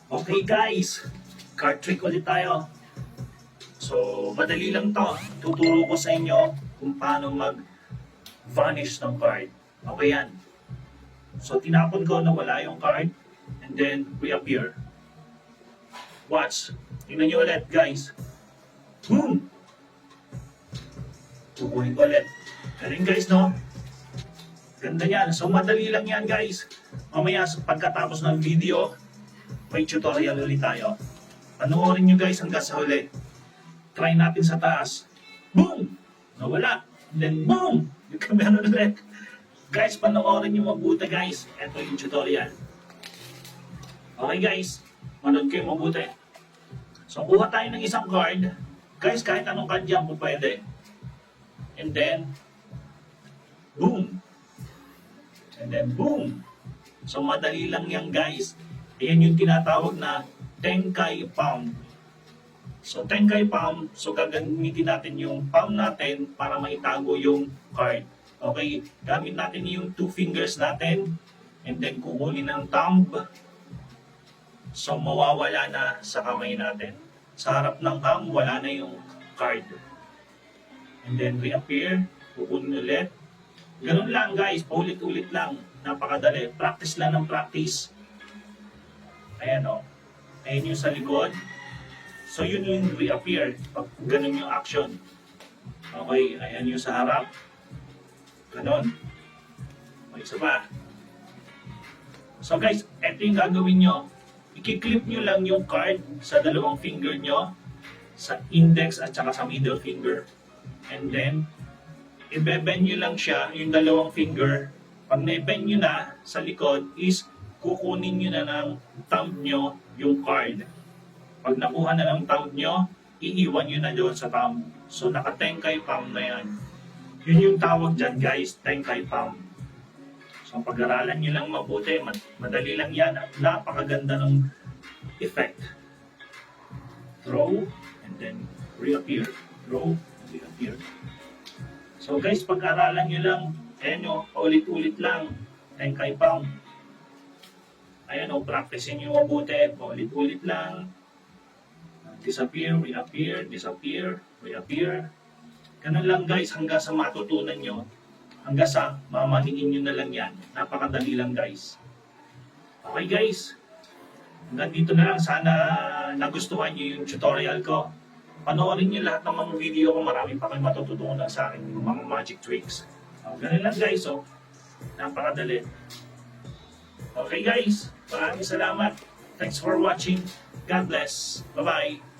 Okay guys, card trick ulit tayo. So, madali lang to. Tuturo ko sa inyo kung paano mag-vanish ng card. Okay yan. So, tinapon ko na wala yung card and then reappear. Watch. Tingnan nyo ulit guys. Boom! Kukunin ko ulit. Galing guys, no? Ganda yan. So, madali lang yan guys. Mamaya, pagkatapos ng video, may tutorial ulit tayo. Panoorin nyo guys hanggang sa huli. Try natin sa taas. Boom! Nawala. And then boom! Yung kamera ulit. Guys, panoorin nyo mabuti guys. Ito yung tutorial. Okay guys, manood kayo mabuti. So, kuha tayo ng isang card. Guys, kahit anong card yan po pwede. And then, boom! And then boom! So, madali lang yan guys. Ayan yung tinatawag na Tenkai Palm. So, Tenkai Palm, so gagamitin natin yung palm natin para maitago yung card. Okay, gamit natin yung 2 fingers natin and then kukunin ng thumb. So, mawawala na sa kamay natin. Sa harap ng thumb, wala na yung card. And then reappear, kukunin ulit. Ganun lang guys, paulit-ulit lang. Napakadali. Practice lang ng practice. Ayan o. Ayan yung sa likod. So yun yung reappear. Pag ganun yung action. Okay, ayan yung sa harap. Ganon. O isa pa. So guys, eto yung gagawin nyo. I-clip nyo lang yung card sa dalawang finger nyo. Sa index at saka sa middle finger. And then, i-bend nyo lang siya, yung dalawang finger. Pag na-bend nyo na sa likod is kukunin nyo na ng thumb nyo yung card. Pag nakuha na ng thumb nyo, iiwan nyo na doon sa thumb. So, naka-Tenkai Palm na yan. Yun yung tawag dyan guys, Tenkai Palm. So, pag-aralan nyo lang mabuti, madali lang yan at napakaganda ng effect. Throw, and then reappear. Throw, reappear. So guys, pag-aralan nyo lang, ayan o, paulit-ulit lang, Tenkai Palm. Ayan o, practicein nyo mabuti, paulit-ulit lang. Disappear, reappear, disappear, reappear. Ganun lang guys, hanggang sa matutunan nyo. Hanggang sa mamaningin nyo na lang yan. Napakadali lang guys. Okay guys, hanggang dito na lang. Sana nagustuhan nyo yung tutorial ko. Panoorin nyo lahat ng mga video ko. Marami pa kayo matututunan sa akin yung mga magic tricks. Ganun lang guys, oh. Napakadali. Okay guys, maraming salamat. Thanks for watching. God bless. Bye-bye.